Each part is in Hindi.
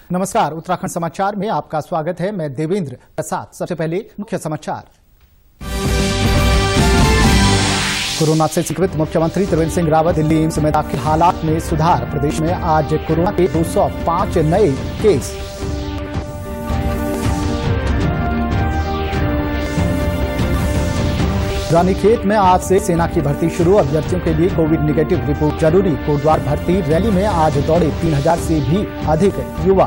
नमस्कार, उत्तराखंड समाचार में आपका स्वागत है। मैं देवेंद्र प्रसाद। सबसे पहले मुख्य समाचार। कोरोना से संक्रमित मुख्यमंत्री त्रिवेंद्र सिंह रावत दिल्ली एम्स में दाखिल, हालात में सुधार। प्रदेश में आज कोरोना के 205 नए केस। रानीखेत में आज से सेना की भर्ती शुरू। अभ्यर्थियों के लिए कोविड नेगेटिव रिपोर्ट जरूरी। कोटद्वार भर्ती रैली में आज दौड़े 3000 से भी अधिक युवा।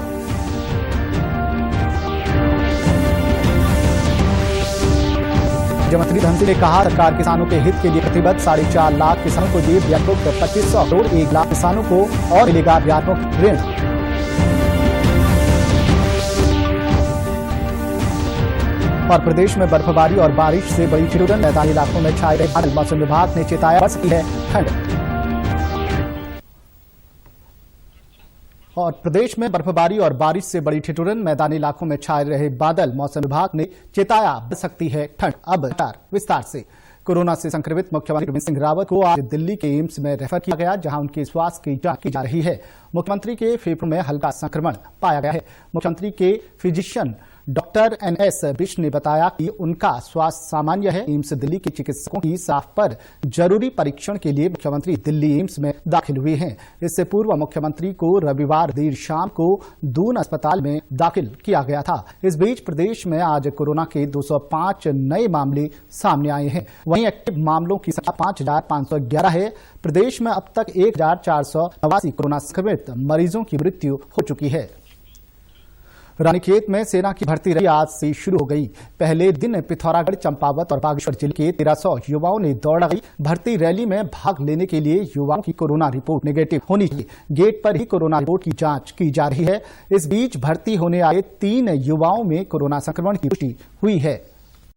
मुख्यमंत्री धन सिंह ने कहा, सरकार किसानों के हित के लिए प्रतिबद्ध। 4.5 लाख किसानों को दिए व्यापक 2500 करोड़। 1 लाख किसानों को और मिलेगा व्यापक ऋण। और प्रदेश में बर्फबारी और बारिश से बड़ी ठिठुरन। मैदानी इलाकों में छाए रहे बादल। मौसम विभाग ने चेताया, बढ़ सकती है ठंड। और प्रदेश में बर्फबारी और बारिश से बड़ी ठिठुरन। मैदानी इलाकों में छाए रहे बादल। मौसम विभाग ने चेताया, बढ़ सकती है ठंड। अब विस्तार से। कोरोना से संक्रमित मुख्यमंत्री त्रिवेंद्र सिंह रावत को आज दिल्ली के एम्स में रेफर किया गया, जहां उनके स्वास्थ्य की जांच की जा रही है। मुख्यमंत्री के फेफड़ों में हल्का संक्रमण पाया गया है। मुख्यमंत्री के फिजिशियन डॉक्टर NS बिष्ट ने बताया कि उनका स्वास्थ्य सामान्य है। एम्स दिल्ली के चिकित्सकों की साफ पर जरूरी परीक्षण के लिए मुख्यमंत्री दिल्ली एम्स में दाखिल हुए हैं। इससे पूर्व मुख्यमंत्री को रविवार देर शाम को दून अस्पताल में दाखिल किया गया था। इस बीच प्रदेश में आज कोरोना के 205 नए मामले सामने आए हैं। वहीं एक्टिव मामलों की संख्या 5511 है। प्रदेश में अब तक 1489 कोरोना संक्रमित मरीजों की मृत्यु हो चुकी है। रानीखेत में सेना की भर्ती रैली आज से शुरू हो गई। पहले दिन पिथौरागढ़, चंपावत और बागेश्वर जिले के 1300 युवाओं ने दौड़ लगाई। भर्ती रैली में भाग लेने के लिए युवाओं की कोरोना रिपोर्ट नेगेटिव होनी चाहिए। गेट पर ही कोरोना रिपोर्ट की जांच की जा रही है। इस बीच भर्ती होने आए 3 युवाओं में कोरोना संक्रमण की पुष्टि हुई है।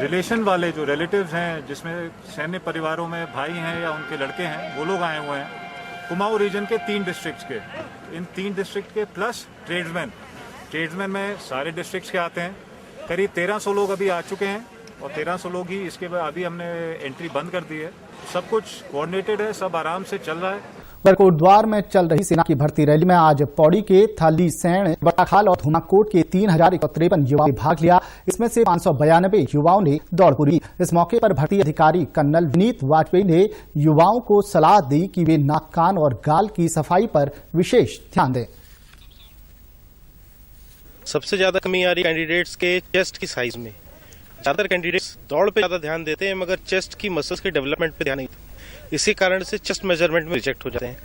रिलेशन वाले जो रिलेटिव्स हैं, जिसमें सैन्य परिवारों में भाई हैं या उनके लड़के हैं, वो लोग आए हुए हैं। कुमाऊं रीजन के 3 डिस्ट्रिक्ट के, इन 3 डिस्ट्रिक्ट के प्लस ट्रेड्समैन में सारे डिस्ट्रिक्ट्स के आते हैं। करीब 1300 लोग अभी आ चुके हैं और 1300 लोग ही इसके बाद अभी हमने एंट्री बंद कर दी है। सब कुछ कोऑर्डिनेटेड है, सब आराम से चल रहा है। कोटद्वार में चल रही सेना की भर्ती रैली में आज पौड़ी के थालीसैंण, बटाखाल और धुमाकोट के 3153 युवाओं ने भाग लिया। इसमें से 592 युवाओं ने दौड़ पूरी। इस मौके पर भर्ती अधिकारी कर्नल विनीत वाजपेयी ने युवाओं को सलाह दी कि वे नाक, कान और गाल की सफाई पर विशेष ध्यान दें। सबसे ज्यादा कमी आ रही कैंडिडेट्स के चेस्ट की साइज में। ज्यादातर कैंडिडेट्स दौड़ पे ज्यादा ध्यान देते हैं, मगर चेस्ट की मसल्स के डेवलपमेंट पे ध्यान नहीं देते। इसी कारण से चेस्ट मेजरमेंट में रिजेक्ट हो जाते हैं।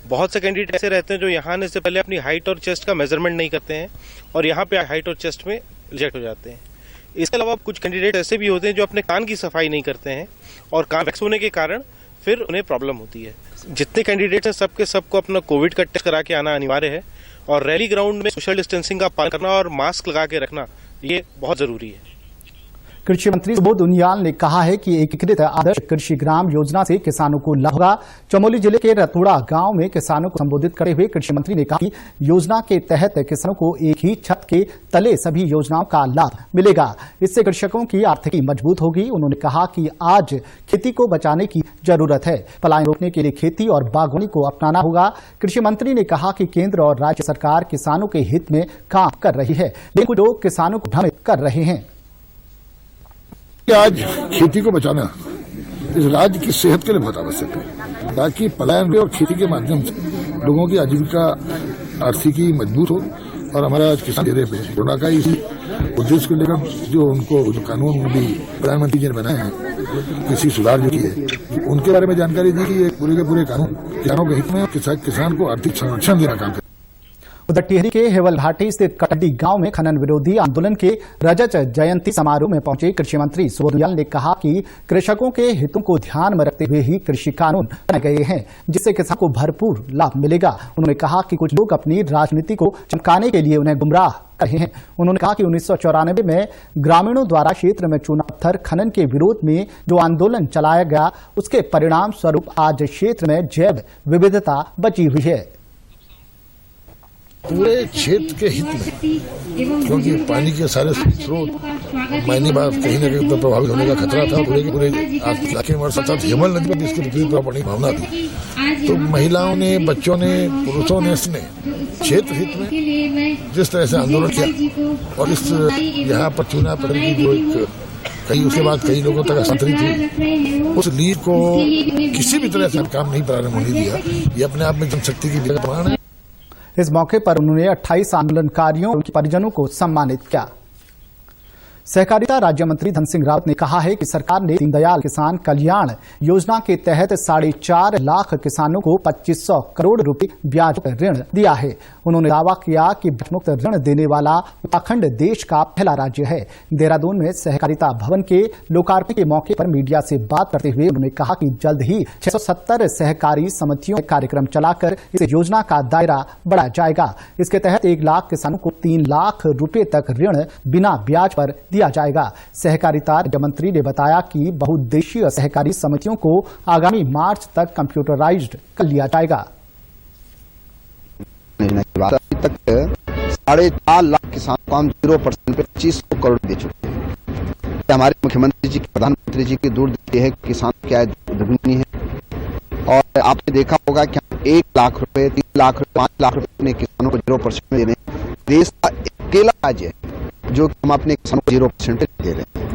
बहुत से कैंडिडेट ऐसे रहते हैं जो यहाँ आने से पहले अपनी हाइट और चेस्ट का मेजरमेंट नहीं करते हैं और यहाँ पे हाइट और चेस्ट में रिजेक्ट हो जाते हैं। इसके अलावा कुछ कैंडिडेट ऐसे भी होते हैं जो अपने कान की सफाई नहीं करते हैं और कान वैक्स होने के कारण फिर उन्हें प्रॉब्लम होती है। जितने कैंडिडेट हैं सबके सबको अपना कोविड का टेस्ट करा के आना अनिवार्य है और रैली ग्राउंड में सोशल डिस्टेंसिंग का पालन करना और मास्क लगा के रखना, ये बहुत जरूरी है। कृषि मंत्री सुबोध उनियाल ने कहा है कि एकीकृत आदर्श कृषि ग्राम योजना से किसानों को लाभ होगा। चमोली जिले के रतुड़ा गांव में किसानों को संबोधित करते हुए कृषि मंत्री ने कहा कि योजना के तहत किसानों को एक ही छत के तले सभी योजनाओं का लाभ मिलेगा। इससे कृषकों की आर्थिकी मजबूत होगी। उन्होंने कहा कि आज खेती को बचाने की जरूरत है। पलायन रोकने के लिए खेती और बागवानी को अपनाना होगा। कृषि मंत्री ने कहा कि केंद्र और राज्य सरकार किसानों के हित में काम कर रही है, लेकिन कुछ लोग किसानों को भ्रमित कर रहे हैं। आज खेती को बचाना इस राज्य की सेहत के लिए बहुत आवश्यक है, ताकि पलायन और खेती के माध्यम से लोगों की आजीविका आर्थिकी मजबूत हो। और हमारा आज किसान चेहरे पे कोरोना का इसी उद्देश्य को लेकर जो उनको जो कानून भी प्रधानमंत्री जी ने बनाए हैं, कृषि सुधार जो किए, उनके बारे में जानकारी दी कि ये पूरे के पूरे कानून किसानों के हित में, किसान को आर्थिक संरक्षण देना काम। उधर टिहरी के हेवलघाटी स्थित कटडी गांव में खनन विरोधी आंदोलन के रजत जयंती समारोह में पहुंचे कृषि मंत्री सुबोध उनियाल ने कहा कि कृषकों के हितों को ध्यान में रखते हुए ही कृषि कानून बनाए गए हैं, जिससे किसानों को भरपूर लाभ मिलेगा। उन्होंने कहा कि कुछ लोग अपनी राजनीति को चमकाने के लिए उन्हें गुमराह कर रहे हैं। उन्होंने कहा कि 1994 में ग्रामीणों द्वारा क्षेत्र में चूना पत्थर खनन के विरोध में जो आंदोलन चलाया गया, उसके परिणाम स्वरूप आज क्षेत्र में जैव विविधता बची हुई है। पूरे क्षेत्र के हित में, क्योंकि पानी के सारे स्रोत मायने बात कहीं न कहीं तो प्रभावित होने का खतरा था। पूरे के पूरे इलाके में साथ हेमल नदी में भी इसके विपरीत प्रभाव पड़ने की भावना थी। तो महिलाओं ने, बच्चों ने, पुरुषों ने इसने क्षेत्र हित में जिस तरह से आंदोलन किया और इस यहाँ पर चुनाव पड़ने की जो एक कई उसके बाद कई लोगों तक हस्तांतरित हुई, उस लीड को किसी भी तरह से काम नहीं प्रारंभ होने दिया। ये अपने आप में जनशक्ति की प्रमाण है। इस मौके पर उन्होंने 28 आंदोलनकारियों और उनके परिजनों को सम्मानित किया। सहकारिता राज्य मंत्री धन सिंह रावत ने कहा है कि सरकार ने दीनदयाल किसान कल्याण योजना के तहत 4.5 लाख किसानों को 2500 करोड़ रुपए ब्याज पर ऋण दिया है। उन्होंने दावा किया कि ब्याज मुक्त ऋण देने वाला उत्तराखंड देश का पहला राज्य है। देहरादून में सहकारिता भवन के लोकार्पण के मौके पर मीडिया से बात करते हुए उन्होंने कहा कि जल्द ही 670 सहकारी समितियों में कार्यक्रम चलाकर इस योजना का दायरा बढ़ाया जाएगा। इसके तहत 1 लाख किसानों को 3 लाख रुपए तक ऋण बिना ब्याज पर दिया जाएगा। सहकारिता राज्य मंत्री ने बताया कि बहुउद्देशीय सहकारी समितियों को आगामी मार्च तक कंप्यूटराइज्ड कर लिया जाएगा। अभी तक 4.5 लाख किसानों को हम 0% पे 2500 करोड़ दे चुके हैं। हमारे मुख्यमंत्री जी, प्रधानमंत्री जी की दूरदृष्टि है कि किसान क्या दुगनी है। और आपने देखा होगा कि 1 लाख रुपए, 3 लाख रुपए, 5 लाख रुपए अपने किसानों को 0% में दे रहे हैं। देश का अकेला राज्य है जो कि हम अपने किसानों को 0% दे रहे हैं।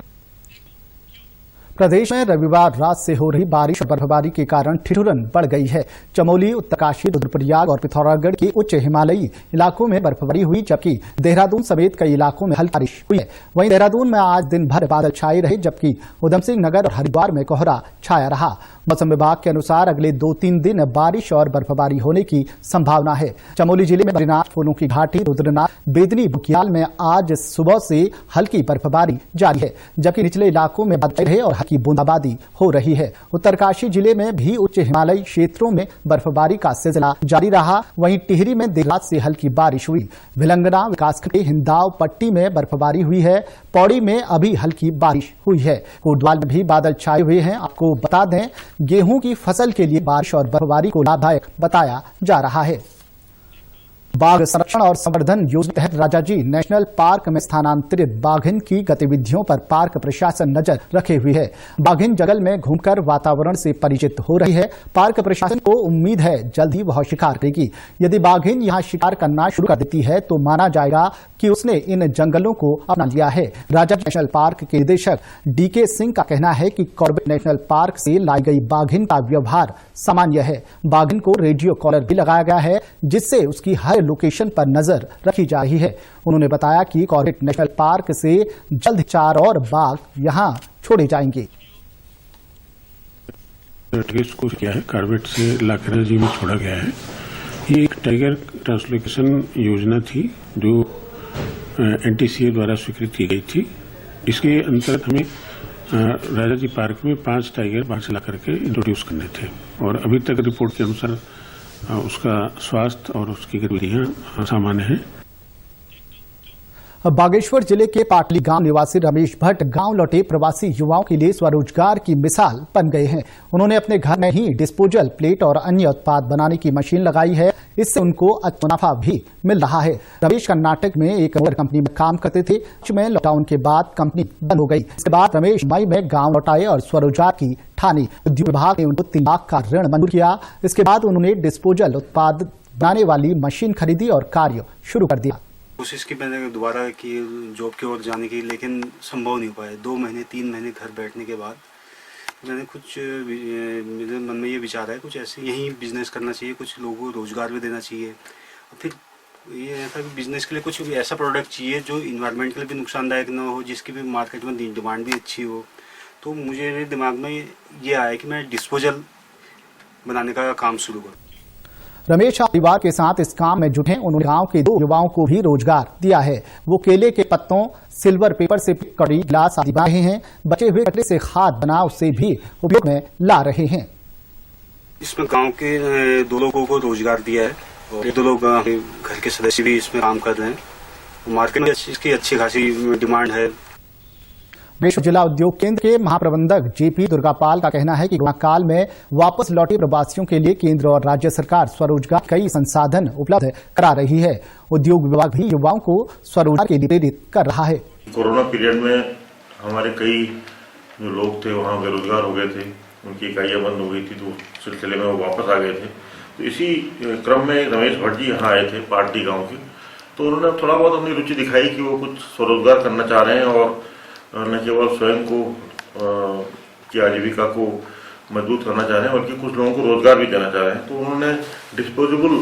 प्रदेश में रविवार रात से हो रही बारिश और बर्फबारी के कारण ठिठुरन बढ़ गई है। चमोली, उत्तरकाशी, रुद्रप्रयाग और पिथौरागढ़ के उच्च हिमालयी इलाकों में बर्फबारी हुई, जबकि देहरादून समेत कई इलाकों में हल्की बारिश हुई है। वहीं देहरादून में आज दिन भर बादल छाए रहे, जबकि उधमसिंह नगर और हरिद्वार में कोहरा छाया रहा। मौसम विभाग के अनुसार अगले 2-3 दिन बारिश और बर्फबारी होने की संभावना है। चमोली जिले में बद्रीनाथ, फूलों की घाटी, रुद्रनाथ, बेदनी, बुकियाल में आज सुबह से हल्की बर्फबारी जारी है, जबकि निचले इलाकों में बादल रहे और हल्की बूंदाबांदी हो रही है। उत्तरकाशी जिले में भी उच्च हिमालयी क्षेत्रों में बर्फबारी का सिलसिला जारी रहा। वहीं टिहरी में देर रात से हल्की बारिश हुई। भिलंगना विकासखंड के हिंदाव पट्टी में बर्फबारी हुई है। पौड़ी में अभी हल्की बारिश हुई है। कोटद्वार में भी बादल छाए हुए हैं। आपको बता दें, गेहूं की फसल के लिए बारिश और बर्फबारी को लाभदायक बताया जा रहा है। बाघ संरक्षण और संवर्धन योजना के तहत राजाजी नेशनल पार्क में स्थानांतरित बाघिन की गतिविधियों पर पार्क प्रशासन नजर रखे हुए है। बाघिन जंगल में घूमकर वातावरण से परिचित हो रही है। पार्क प्रशासन को उम्मीद है जल्द ही वह शिकार करेगी। यदि बाघिन यहां शिकार करना शुरू कर देती है तो माना जाएगा कि उसने इन जंगलों को अपना लिया है। राजाजी नेशनल पार्क के निदेशक डीके सिंह का कहना है कि कॉर्बेट नेशनल पार्क से लाई गई बाघिन का व्यवहार सामान्य है। बाघिन को रेडियो कॉलर भी लगाया गया है, जिससे उसकी हर लोकेशन पर नजर रखी जा रही है। उन्होंने बताया कि कॉर्बेट नेशनल पार्क से जल्द 4 और बाघ यहां छोड़े जाएंगे। को किया है, कॉर्बेट से लाखेरा जी में छोड़ा गया है। ये एक टाइगर ट्रांसलोकेशन योजना थी जो NTCA द्वारा स्वीकृत की गई थी। इसके अंतर्गत हमें राजाजी पार्क में 5 टाइगर बाहर से ला करके इंट्रोड्यूस करने थे और अभी तक रिपोर्ट के अनुसार उसका स्वास्थ्य और उसकी गतिविधियां सामान्य है। बागेश्वर जिले के पाटली गांव निवासी रमेश भट्ट गांव लौटे प्रवासी युवाओं के लिए स्वरोजगार की मिसाल बन गए हैं। उन्होंने अपने घर में ही डिस्पोजल प्लेट और अन्य उत्पाद बनाने की मशीन लगाई है। इससे उनको अच्छा मुनाफा भी मिल रहा है। रमेश कर्नाटक में एक मोटर कंपनी में काम करते थे। में लॉकडाउन के बाद कंपनी बंद हो गई। इसके बाद रमेश मई में गाँव लौटाए और स्वरोजगार की ठानी। उद्योग विभाग ने उनको 3 लाख का ऋण मंजूर किया। इसके बाद उन्होंने डिस्पोजल उत्पाद बनाने वाली मशीन खरीदी और कार्य शुरू कर दिया। कोशिश की मैंने दोबारा की जॉब की ओर जाने की, लेकिन संभव नहीं पाया। 2 महीने 3 महीने घर बैठने के बाद मैंने कुछ मेरे मन में ये विचार है कुछ ऐसे यहीं बिजनेस करना चाहिए, कुछ लोगों को रोजगार भी देना चाहिए। और फिर ये ऐसा कि बिजनेस के लिए कुछ ऐसा प्रोडक्ट चाहिए जो इन्वायरमेंट के लिए भी नुकसानदायक ना हो, जिसकी भी मार्केट में डिमांड भी अच्छी हो। तो मुझे मेरे दिमाग में ये आया कि मैं डिस्पोजल बनाने का काम शुरू करूँ। रमेश परिवार के साथ इस काम में जुटे। उन्होंने गांव के 2 युवाओं को भी रोजगार दिया है। वो केले के पत्तों, सिल्वर पेपर से कड़ी, गिलास आदि बना रहे हैं। बचे हुए कचरे से खाद बना उसे भी उपयोग में ला रहे हैं। इसमें गांव के 2 लोगों को रोजगार दिया है और 2 लोग घर के सदस्य भी इसमें काम कर रहे हैं। मार्केट में इसकी अच्छी खासी डिमांड है। विश्व जिला उद्योग केंद्र के महाप्रबंधक जेपी दुर्गापाल का कहना है कि कोरोना काल में वापस लौटे प्रवासियों के लिए केंद्र और राज्य सरकार स्वरोजगार कई संसाधन उपलब्ध करा रही है। उद्योग विभाग भी युवाओं को स्वरोजगार के लिए प्रेरित कर रहा है। कोरोना पीरियड में हमारे कई जो लोग थे वहाँ बेरोजगार हो गए थे, उनकी इकाइयाँ बंद हो गई थी, तो उस सिलसिले में वो वापस आ गए थे। तो इसी क्रम में रमेश भट्ट जी यहाँ आए थे पार्टी गाँव के, तो उन्होंने थोड़ा बहुत अपनी रुचि दिखाई कि वो कुछ स्वरोजगार करना चाह रहे हैं और न केवल स्वयं को की आजीविका को मजबूत करना चाह रहे हैं बल्कि कुछ लोगों को रोजगार भी देना चाह रहे हैं। तो उन्होंने डिस्पोजेबल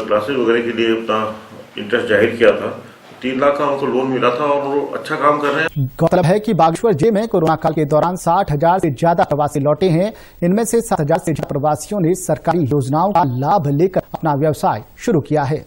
ग्लासेस वगैरह के लिए अपना इंटरेस्ट जाहिर किया था। 3 लाख का उनको लोन मिला था और वो अच्छा काम कर रहे हैं। गौरतलब है कि बागेश्वर जिले में कोरोना काल के दौरान 60,000 से ज्यादा प्रवासी लौटे हैं। इनमें से 7,000 से ज्यादा प्रवासियों ने सरकारी योजनाओं का लाभ लेकर अपना व्यवसाय शुरू किया है।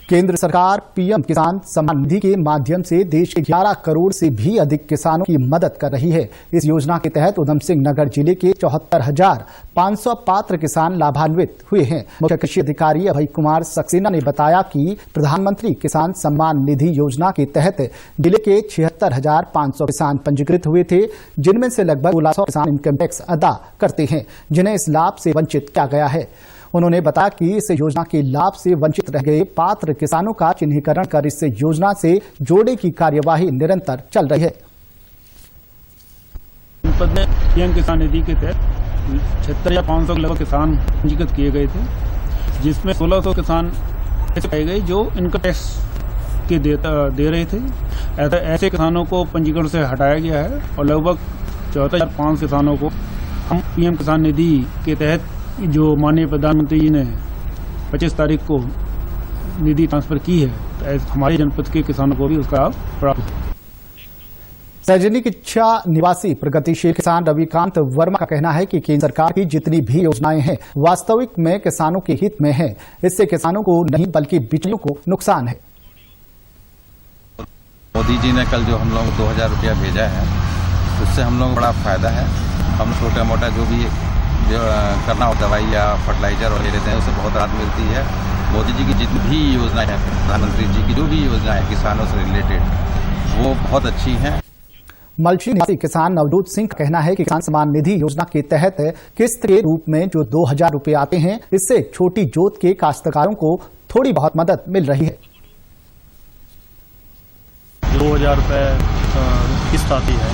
केंद्र सरकार पीएम किसान सम्मान निधि के माध्यम से देश के 11 करोड़ से भी अधिक किसानों की मदद कर रही है। इस योजना के तहत उधम सिंह नगर जिले के 74,500 पात्र किसान लाभान्वित हुए हैं। मुख्य कृषि अधिकारी अभय कुमार सक्सेना ने बताया कि प्रधानमंत्री किसान सम्मान निधि योजना के तहत जिले के 76,500 किसान पंजीकृत हुए थे, जिनमें से लगभग 1600 किसान इनकम टैक्स अदा करते हैं, जिन्हें इस लाभ से वंचित किया गया है। उन्होंने बताया कि इस योजना के लाभ से वंचित रह गए पात्र किसानों का चिन्हीकरण कर इस योजना से जोड़ने की कार्यवाही निरंतर चल रही है। जनपद में पीएम किसान निधि के तहत 76,500 लगभग किसान पंजीकृत किए गए थे, जिसमें 1600 किसान ऐसे पाए गए जो इनकम टैक्स के दे रहे थे। ऐसे किसानों को पंजीकरण से हटाया गया है और लगभग 74,500 किसानों को हम पीएम किसान निधि के तहत जो माननीय प्रधानमंत्री जी ने 25 तारीख को निधि ट्रांसफर की है, तो हमारे जनपद के किसानों को भी उसका लाभ प्राप्त है। सैनिक इच्छा निवासी प्रगतिशील किसान रविकांत वर्मा का कहना है कि केंद्र सरकार की जितनी भी योजनाएं हैं वास्तविक में किसानों के हित में हैं। इससे किसानों को नहीं बल्कि बिचौलियों को नुकसान है। मोदी जी ने कल जो हम लोग 2,000 रुपया भेजा है, उससे हम लोग बड़ा फायदा है। हम छोटा मोटा जो भी जो करना हो, दवाई या फर्टिलाइजर और ले लेते हैं, उससे बहुत राहत मिलती है। मोदी जी की जितनी भी योजनाएं हैं, प्रधानमंत्री जी की जो भी योजना है किसानों से रिलेटेड, वो बहुत अच्छी हैं। मलछी निवासी किसान नवजोत सिंह का कहना है कि किसान सम्मान निधि योजना के तहत किस्त के रूप में जो 2,000 रुपये आते हैं, इससे छोटी जोत के काश्तकारों को थोड़ी बहुत मदद मिल रही है। 2,000 रुपये किस्त आती है,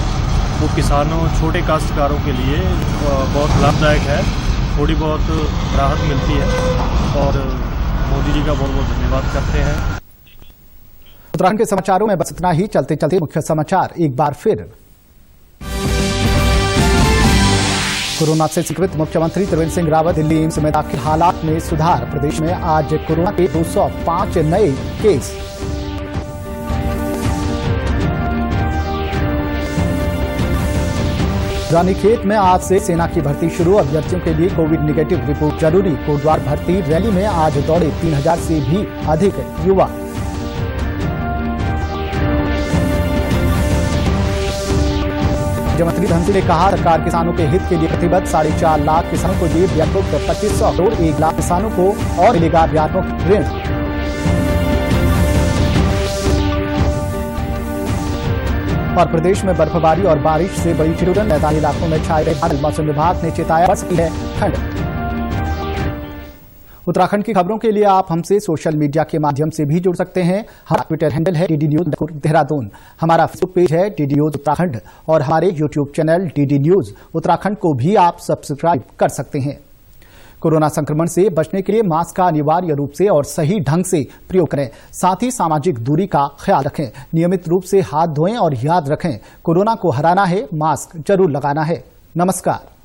वो किसानों छोटे काश्तकारों के लिए बहुत लाभदायक है। थोड़ी बहुत राहत मिलती है और मोदी जी का बहुत बहुत धन्यवाद करते हैं। उत्तराखंड के समाचारों में बस इतना ही। चलते चलते मुख्य समाचार एक बार फिर। कोरोना से संक्रमित मुख्यमंत्री त्रिवेंद्र सिंह रावत दिल्ली एम्स में दाखिल, हालात में सुधार। प्रदेश में आज कोरोना के 205 नए केस। रानीखेत में आज से सेना की भर्ती शुरू। अभ्यर्थियों के लिए कोविड नेगेटिव रिपोर्ट जरूरी। कोटद्वार भर्ती रैली में आज दौड़े 3,000 से भी अधिक युवा। मुख्यमंत्री धन सिंह ने कहा, सरकार किसानों के हित के लिए प्रतिबद्ध। 4.5 लाख किसानों को दिए व्यापक 2,500 करोड़। 1 लाख किसानों को और मिलेगा व्यापक ऋण। और प्रदेश में बर्फबारी और बारिश से बड़ी ठिठुरन। मैदानी इलाकों में छाए रहे बादल। मौसम विभाग ने चेताया बढ़ सकती है ठंड। उत्तराखंड की खबरों के लिए आप हमसे सोशल मीडिया के माध्यम से भी जुड़ सकते हैं। हमारा ट्विटर हैंडल है DD न्यूज देहरादून। हमारा फेसबुक पेज है DD न्यूज उत्तराखंड और हमारे YouTube channel DD news Uttarakhand को भी आप सब्सक्राइब कर सकते हैं। कोरोना संक्रमण से बचने के लिए मास्क का अनिवार्य रूप से और सही ढंग से प्रयोग करें। साथ ही सामाजिक दूरी का ख्याल रखें। नियमित रूप से हाथ धोएं और याद रखें, कोरोना को हराना है, मास्क जरूर लगाना है। नमस्कार।